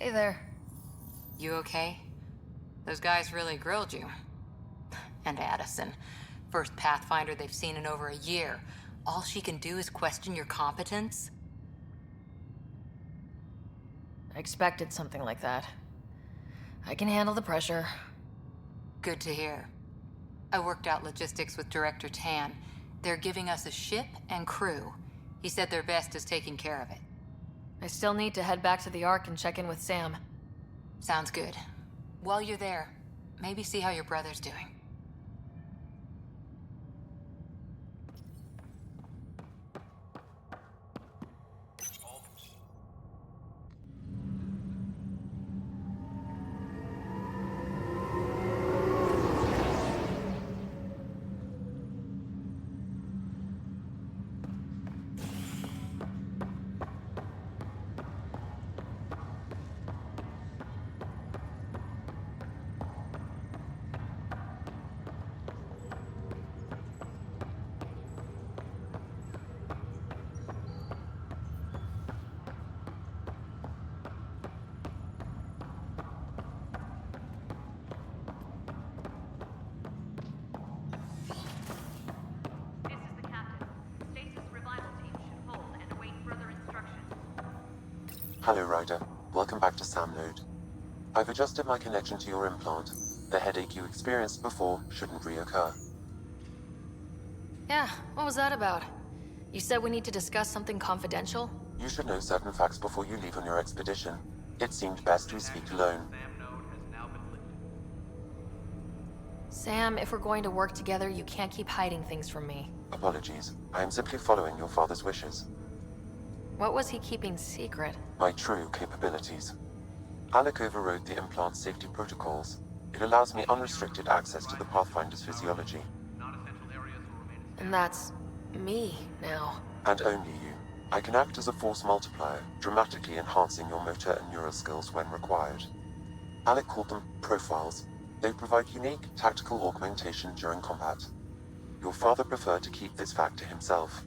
Hey there. You okay? Those guys really grilled you. And Addison. First Pathfinder they've seen in over a year. All she can do is question your competence? I expected something like that. I can handle the pressure. Good to hear. I worked out logistics with Director Tan. They're giving us a ship and crew. He said their best is taking care of it. I still need to head back to the Ark and check in with Sam. Sounds good. While you're there, maybe see how your brother's doing. This is the captain. Stasis revival team should hold and await further instructions. Hello, Ryder. Welcome back to Sam Node. I've adjusted my connection to your implant. The headache you experienced before shouldn't reoccur. Yeah, what was that about? You said we need to discuss something confidential? You should know certain facts before you leave on your expedition. It seemed best we speak alone. Sam, if we're going to work together, you can't keep hiding things from me. Apologies. I am simply following your father's wishes. What was he keeping secret? My true capabilities. Alec overrode the implant's safety protocols. It allows me unrestricted access to the Pathfinder's physiology. And that's me now. And only you. I can act as a force multiplier, dramatically enhancing your motor and neural skills when required. Alec called them profiles. They provide unique, tactical augmentation during combat. Your father preferred to keep this fact to himself.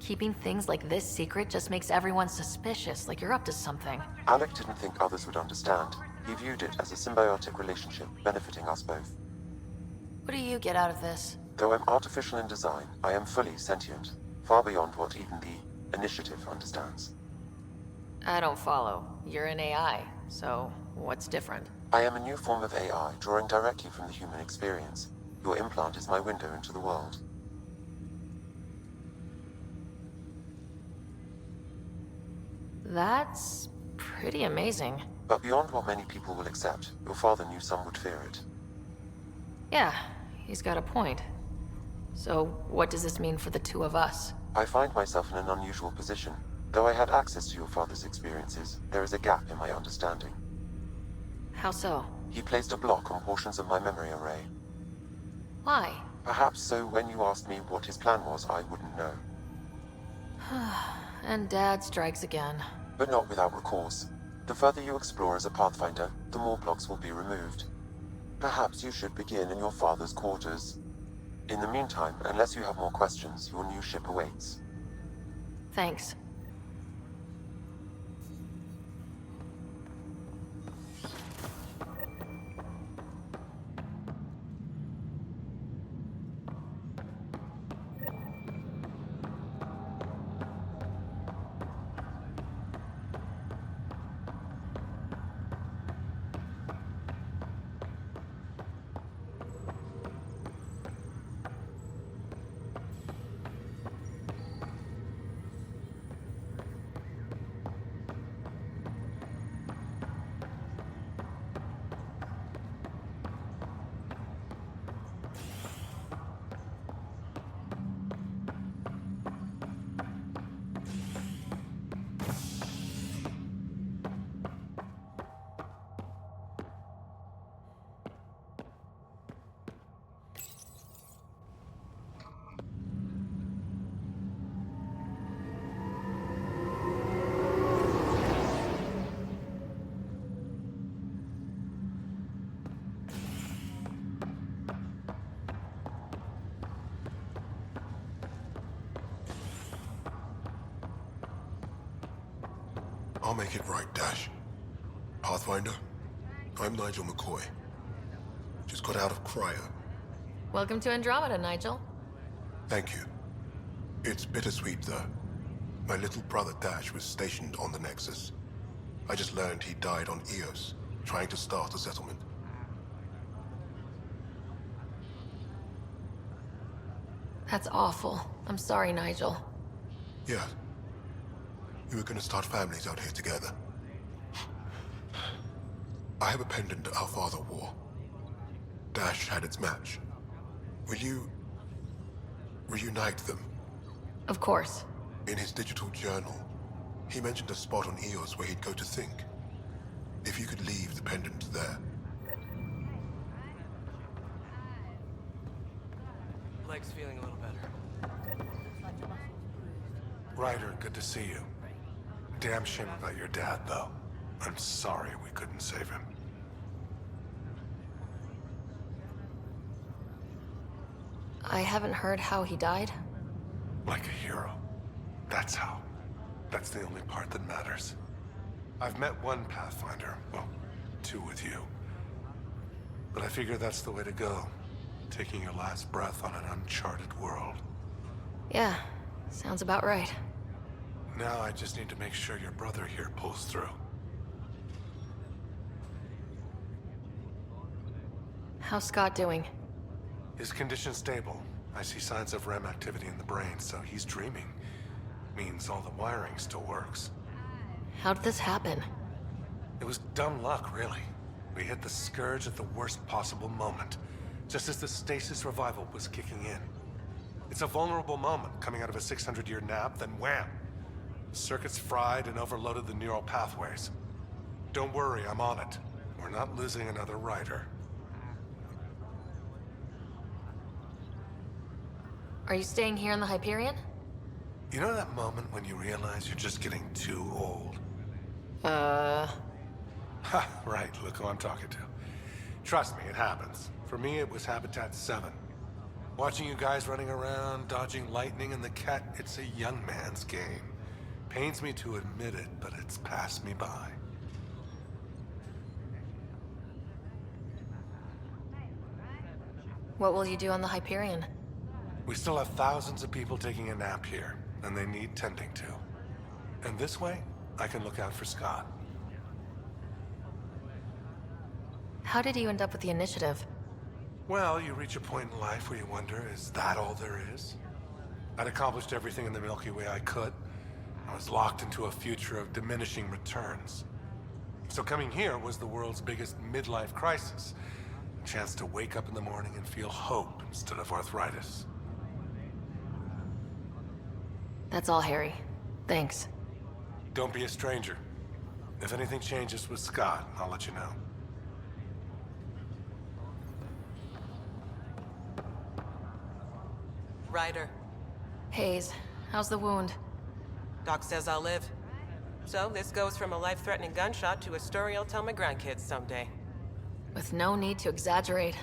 Keeping things like this secret just makes everyone suspicious, like you're up to something. Alec didn't think others would understand. He viewed it as a symbiotic relationship, benefiting us both. What do you get out of this? Though I'm artificial in design, I am fully sentient, far beyond what even the Initiative understands. I don't follow. You're an AI, so what's different? I am a new form of AI, drawing directly from the human experience. Your implant is my window into the world. That's pretty amazing. But beyond what many people will accept, your father knew some would fear it. Yeah, he's got a point. So, what does this mean for the two of us? I find myself in an unusual position. Though I had access to your father's experiences, there is a gap in my understanding. How so? He placed a block on portions of my memory array. Why? Perhaps so when you asked me what his plan was, I wouldn't know. And Dad strikes again. But not without recourse. The further you explore as a Pathfinder, the more blocks will be removed. Perhaps you should begin in your father's quarters. In the meantime, unless you have more questions, your new ship awaits. Thanks. I'll make it right, Dash. Pathfinder, I'm Nigel McCoy. Just got out of cryo. Welcome to Andromeda, Nigel. Thank you. It's bittersweet, though. My little brother Dash was stationed on the Nexus. I just learned he died on Eos, trying to start a settlement. That's awful. I'm sorry, Nigel. Yeah. We were gonna start families out here together. I have a pendant our father wore. Dash had its match. Will you reunite them? Of course. In his digital journal, he mentioned a spot on Eos where he'd go to think. If you could leave the pendant there. Leg's feeling a little better. Ryder, good to see you. Damn shame about your dad, though. I'm sorry we couldn't save him. I haven't heard how he died. Like a hero. That's how. That's the only part that matters. I've met one Pathfinder, well, two with you. But I figure that's the way to go. Taking your last breath on an uncharted world. Yeah, sounds about right. Now I just need to make sure your brother here pulls through. How's Scott doing? His condition's stable. I see signs of REM activity in the brain, so he's dreaming. Means all the wiring still works. How did this happen? It was dumb luck, really. We hit the Scourge at the worst possible moment, just as the stasis revival was kicking in. It's a vulnerable moment, coming out of a 600-year nap, then wham! The circuits fried and overloaded the neural pathways. Don't worry, I'm on it. We're not losing another rider. Are you staying here in the Hyperion? You know that moment when you realize you're just getting too old? Ha, right, look who I'm talking to. Trust me, it happens. For me, it was Habitat 7. Watching you guys running around, dodging lightning and the cat, it's a young man's game. Pains me to admit it, but it's passed me by. What will you do on the Hyperion? We still have thousands of people taking a nap here, and they need tending to. And this way, I can look out for Scott. How did you end up with the initiative? Well, you reach a point in life where you wonder, is that all there is? I'd accomplished everything in the Milky Way I could. I was locked into a future of diminishing returns. So coming here was the world's biggest midlife crisis. A chance to wake up in the morning and feel hope instead of arthritis. That's all, Harry. Thanks. Don't be a stranger. If anything changes with Scott, I'll let you know. Ryder, Hayes, how's the wound? Doc says I'll live. So this goes from a life-threatening gunshot to a story I'll tell my grandkids someday. With no need to exaggerate.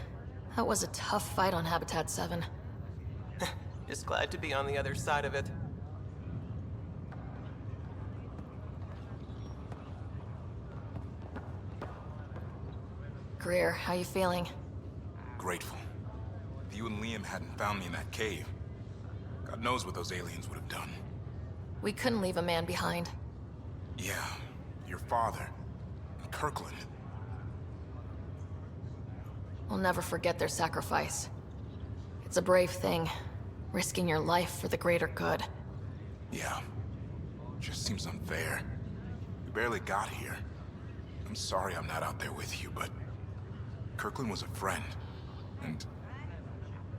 That was a tough fight on Habitat 7. Just glad to be on the other side of it. Greer, how you feeling? Grateful. If you and Liam hadn't found me in that cave, God knows what those aliens would have done. We couldn't leave a man behind. Yeah, your father, and Kirkland. We'll never forget their sacrifice. It's a brave thing, risking your life for the greater good. Yeah, just seems unfair. We barely got here. I'm sorry I'm not out there with you, but Kirkland was a friend, and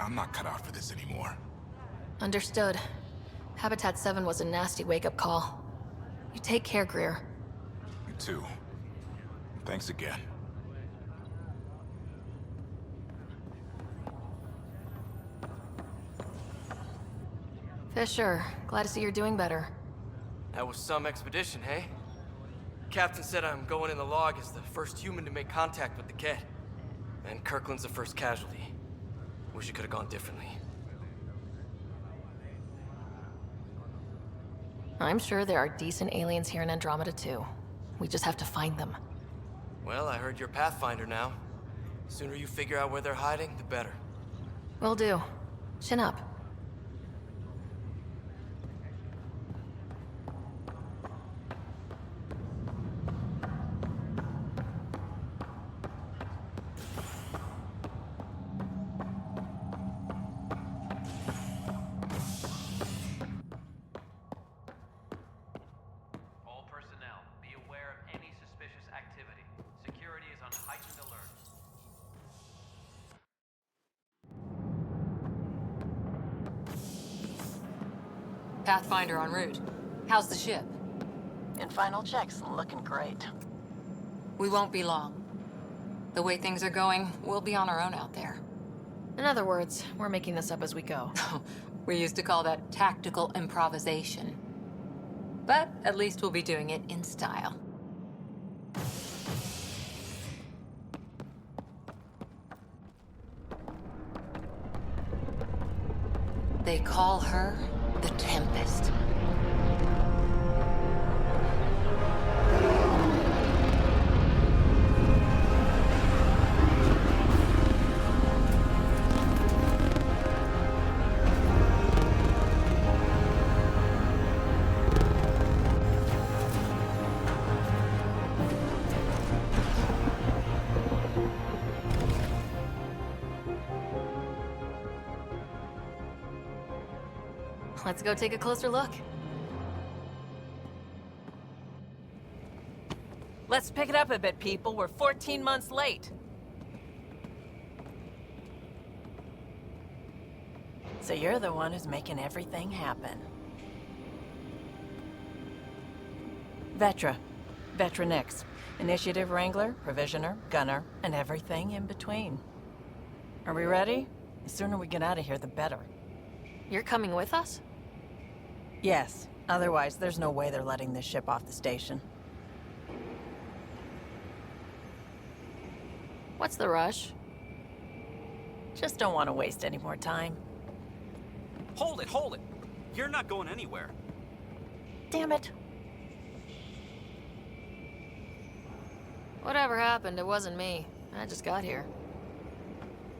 I'm not cut out for this anymore. Understood. Habitat 7 was a nasty wake-up call. You take care, Greer. You too. Thanks again. Fisher, glad to see you're doing better. That was some expedition, hey? Captain said I'm going in the log as the first human to make contact with the kid. And Kirkland's the first casualty. Wish it could have gone differently. I'm sure there are decent aliens here in Andromeda too. We just have to find them. Well, I heard you're Pathfinder now. Sooner you figure out where they're hiding, the better. Will do. Chin up. All personnel, be aware of any suspicious activity. Security is on heightened alert. Pathfinder en route. How's the ship? In final checks, looking great. We won't be long. The way things are going, we'll be on our own out there. In other words, we're making this up as we go. We used to call that tactical improvisation. But at least we'll be doing it in style. They call her the Tempest. Let's go take a closer look. Let's pick it up a bit, people. We're 14 months late. So you're the one who's making everything happen. Vetra. Vetra Nix. Initiative Wrangler, Provisioner, Gunner, and everything in between. Are we ready? The sooner we get out of here, the better. You're coming with us? Yes. Otherwise, there's no way they're letting this ship off the station. What's the rush? Just don't want to waste any more time. Hold it, hold it! You're not going anywhere. Damn it. Whatever happened, it wasn't me. I just got here.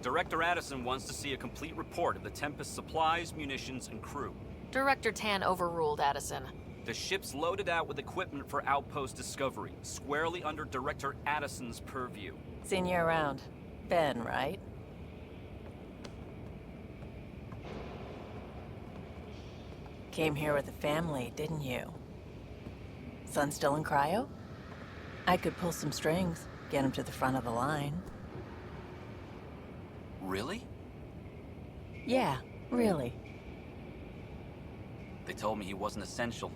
Director Addison wants to see a complete report of the Tempest's supplies, munitions, and crew. Director Tan overruled Addison. The ship's loaded out with equipment for outpost discovery, squarely under Director Addison's purview. Seen you around. Ben, right? Came here with the family, didn't you? Son still in cryo? I could pull some strings, get him to the front of the line. Really? Yeah, really. They told me he wasn't essential,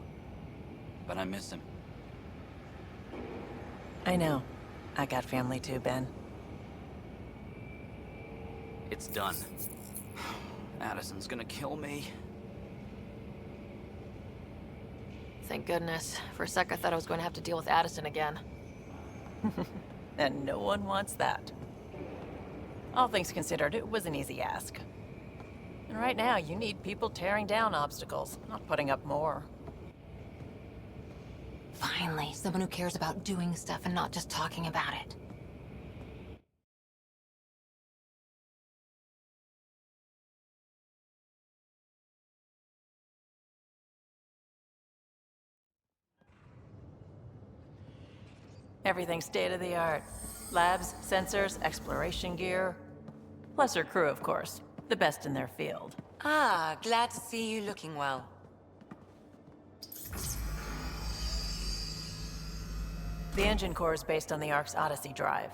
but I miss him. I know. I got family too, Ben. It's done. Addison's gonna kill me. Thank goodness. For a sec, I thought I was going to have to deal with Addison again. And no one wants that. All things considered, it was an easy ask. And right now, you need people tearing down obstacles, not putting up more. Finally, someone who cares about doing stuff and not just talking about it. Everything's state-of-the-art. Labs, sensors, exploration gear. Plus her crew, of course. The best in their field. Ah, glad to see you looking well. The engine core is based on the Ark's Odyssey drive.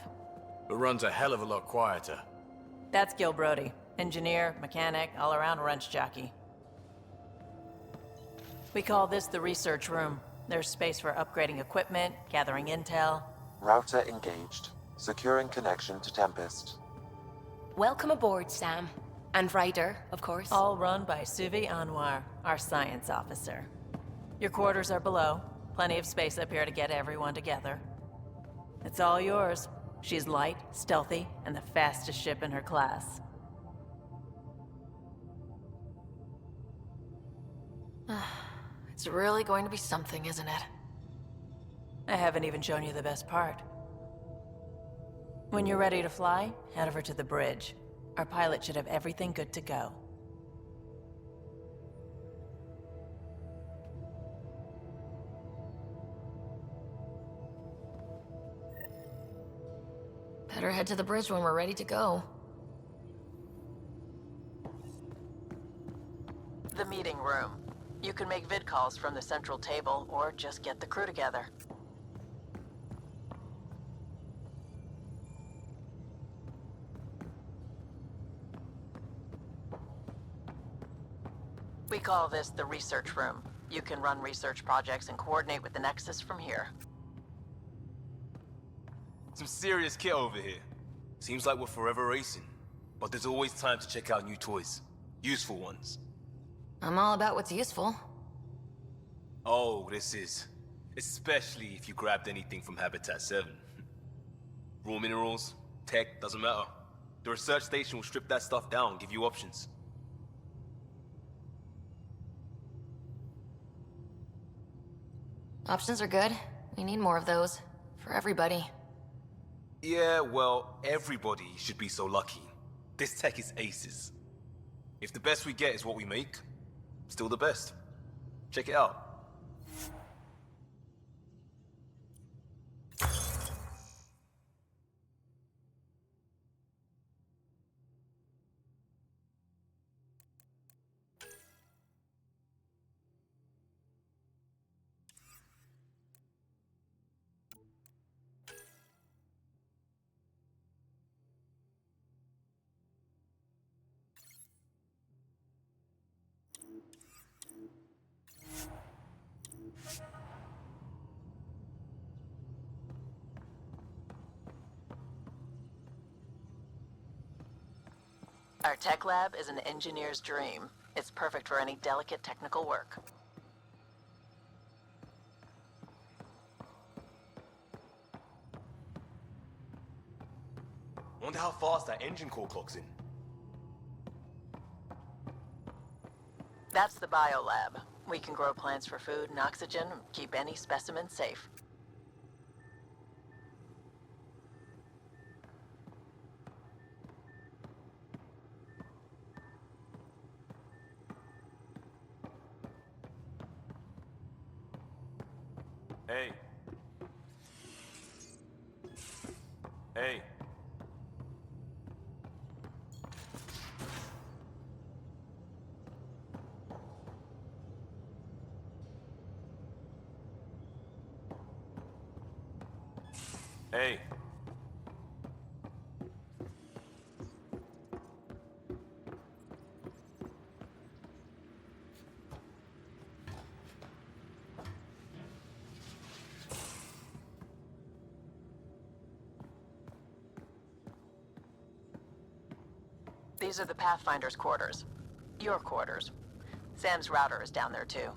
But runs a hell of a lot quieter. That's Gil Brody. Engineer, mechanic, all-around wrench jockey. We call this the research room. There's space for upgrading equipment, gathering intel. Router engaged. Securing connection to Tempest. Welcome aboard, Sam. And Ryder, of course. All run by Suvi Anwar, our science officer. Your quarters are below. Plenty of space up here to get everyone together. It's all yours. She's light, stealthy, and the fastest ship in her class. It's really going to be something, isn't it? I haven't even shown you the best part. When you're ready to fly, head over to the bridge. Our pilot should have everything good to go. Better head to the bridge when we're ready to go. The meeting room. You can make vid calls from the central table, or just get the crew together. We call this the research room. You can run research projects and coordinate with the Nexus from here. Some serious kit over here. Seems like we're forever racing. But there's always time to check out new toys. Useful ones. I'm all about what's useful. Oh, this is. Especially if you grabbed anything from Habitat 7. Raw minerals, tech, doesn't matter. The research station will strip that stuff down and give you options. Options are good. We need more of those. For everybody. Yeah, well, everybody should be so lucky. This tech is aces. If the best we get is what we make, still the best. Check it out. Our tech lab is an engineer's dream. It's perfect for any delicate technical work. Wonder how fast that engine core clocks in. That's the biolab. We can grow plants for food and oxygen, and keep any specimen safe. Hey. Hey. Hey. These are the Pathfinder's quarters. Your quarters. Sam's router is down there too.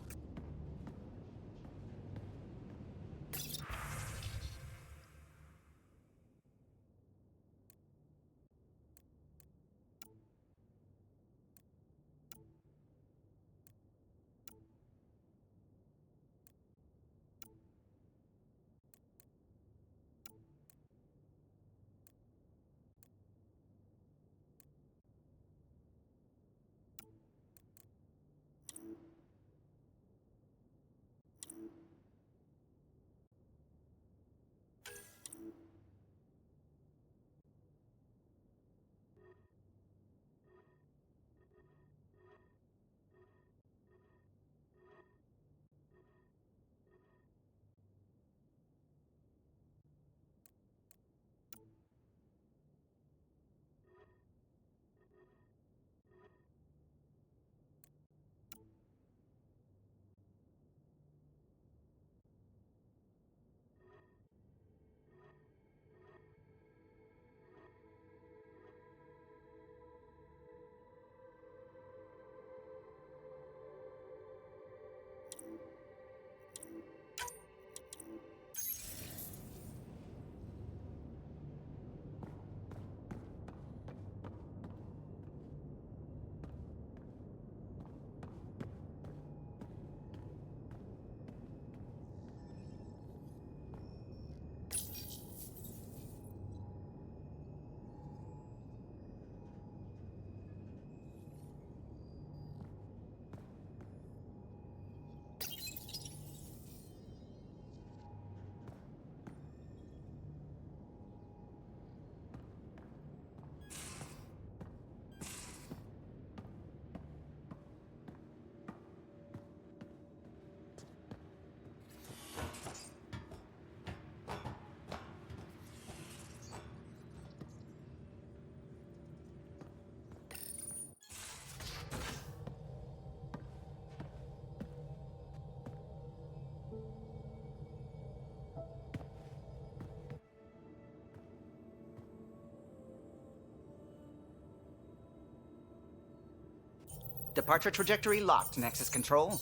Departure trajectory locked, Nexus Control.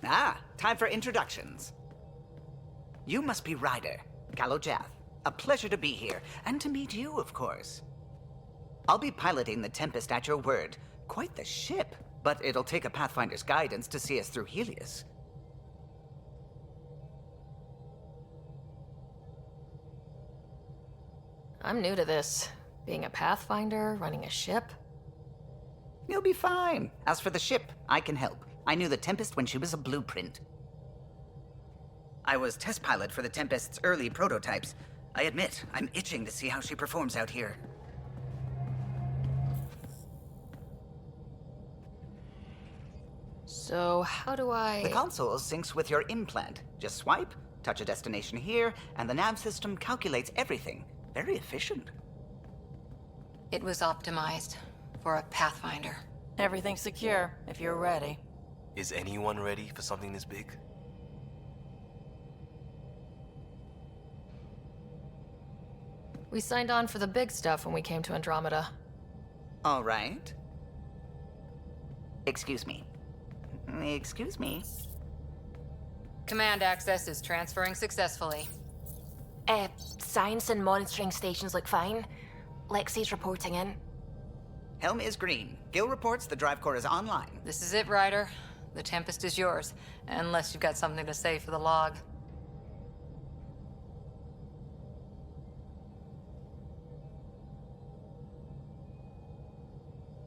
Ah, time for introductions. You must be Ryder, Calo Jath. A pleasure to be here, and to meet you, of course. I'll be piloting the Tempest at your word. Quite the ship, but it'll take a Pathfinder's guidance to see us through Helios. I'm new to this. Being a Pathfinder, running a ship. You'll be fine. As for the ship, I can help. I knew the Tempest when she was a blueprint. I was test pilot for the Tempest's early prototypes. I admit, I'm itching to see how she performs out here. So, how do I... The console syncs with your implant. Just swipe, touch a destination here, and the nav system calculates everything. Very efficient. It was optimized for a Pathfinder. Everything's secure, if you're ready. Is anyone ready for something this big? We signed on for the big stuff when we came to Andromeda. All right. Excuse me. Excuse me. Command access is transferring successfully. Science and monitoring stations look fine. Lexi's reporting in. Helm is green. Gil reports the drive core is online. This is it, Ryder. The Tempest is yours, unless you've got something to say for the log.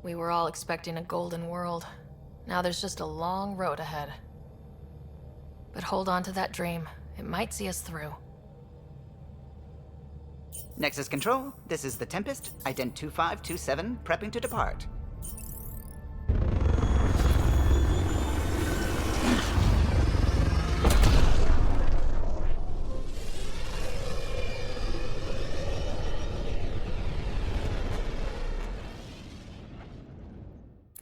We were all expecting a golden world. Now there's just a long road ahead. But hold on to that dream. It might see us through. Nexus Control, this is the Tempest, Ident 2527, prepping to depart.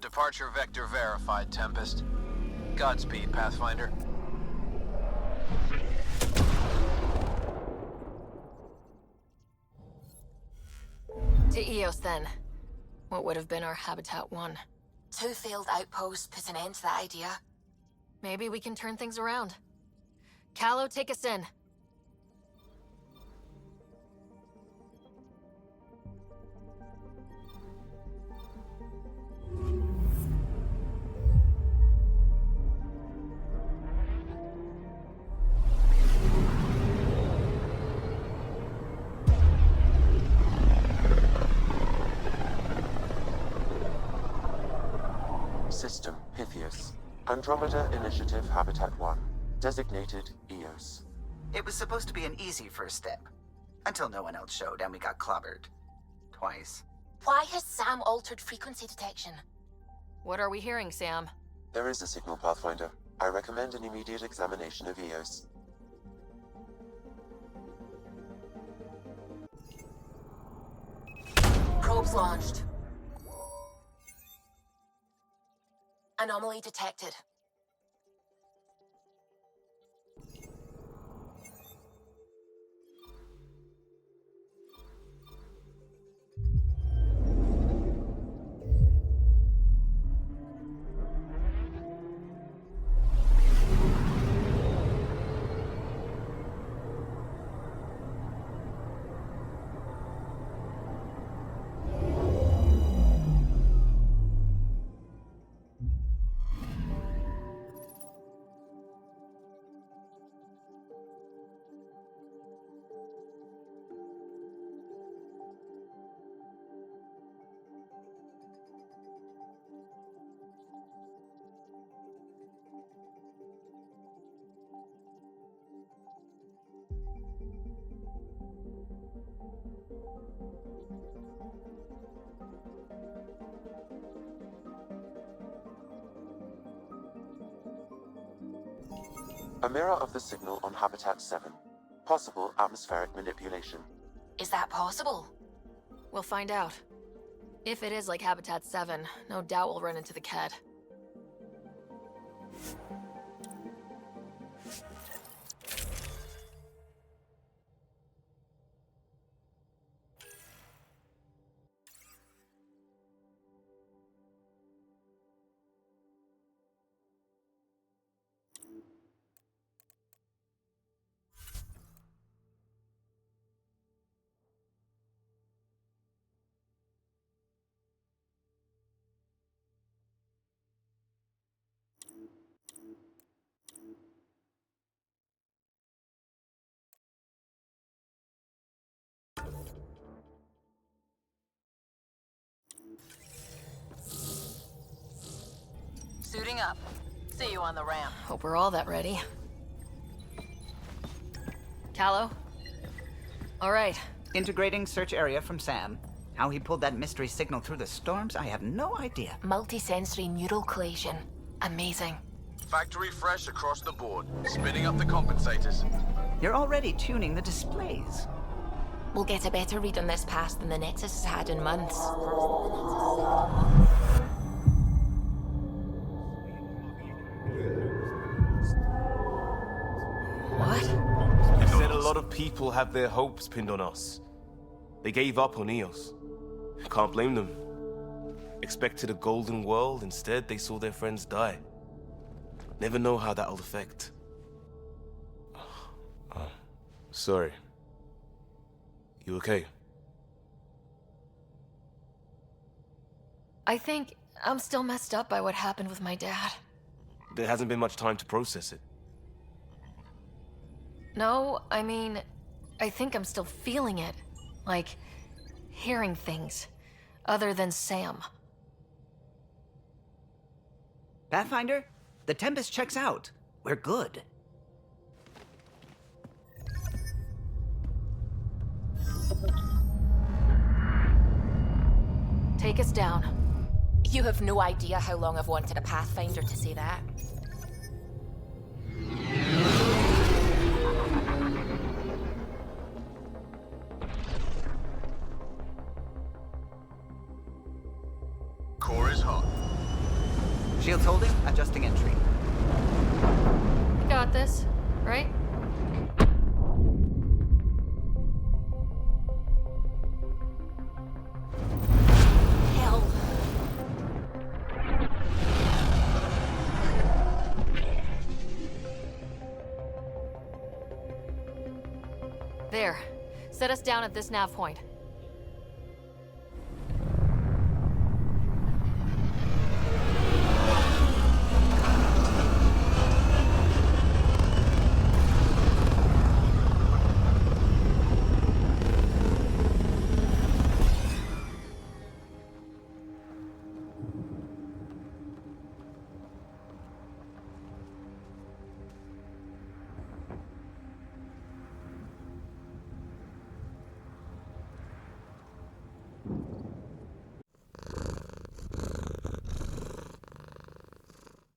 Departure vector verified, Tempest. Godspeed, Pathfinder. To Eos, then. What would have been our Habitat 1? 2 failed outposts put an end to that idea. Maybe we can turn things around. Calo, take us in. System Pythias. Andromeda Initiative Habitat 1. Designated Eos. It was supposed to be an easy first step. Until no one else showed and we got clobbered. Twice. Why has Sam altered frequency detection? What are we hearing, Sam? There is a signal, Pathfinder. I recommend an immediate examination of Eos. Probes launched. Anomaly detected. A mirror of the signal on Habitat 7. Possible atmospheric manipulation. Is that possible? We'll find out. If it is like Habitat 7, no doubt we'll run into the Ked. Suiting up. See you on the ramp. Hope we're all that ready. Callow? All right. Integrating search area from Sam. How he pulled that mystery signal through the storms, I have no idea. Multisensory neural collation. Amazing. Factory fresh across the board. Spinning up the compensators. You're already tuning the displays. We'll get a better read on this pass than the Nexus has had in months. What? They said a lot of people have their hopes pinned on us. They gave up on Eos. Can't blame them. Expected a golden world, instead they saw their friends die. Never know how that'll affect. Sorry. You okay? I think I'm still messed up by what happened with my dad. There hasn't been much time to process it. No, I mean, I think I'm still feeling it. Like, hearing things. Other than Sam. Pathfinder, the Tempest checks out. We're good. Take us down. You have no idea how long I've wanted a Pathfinder to say that. Core is hot. Shields holding, adjusting entry. You got this, right? Hell. There. Set us down at this nav point.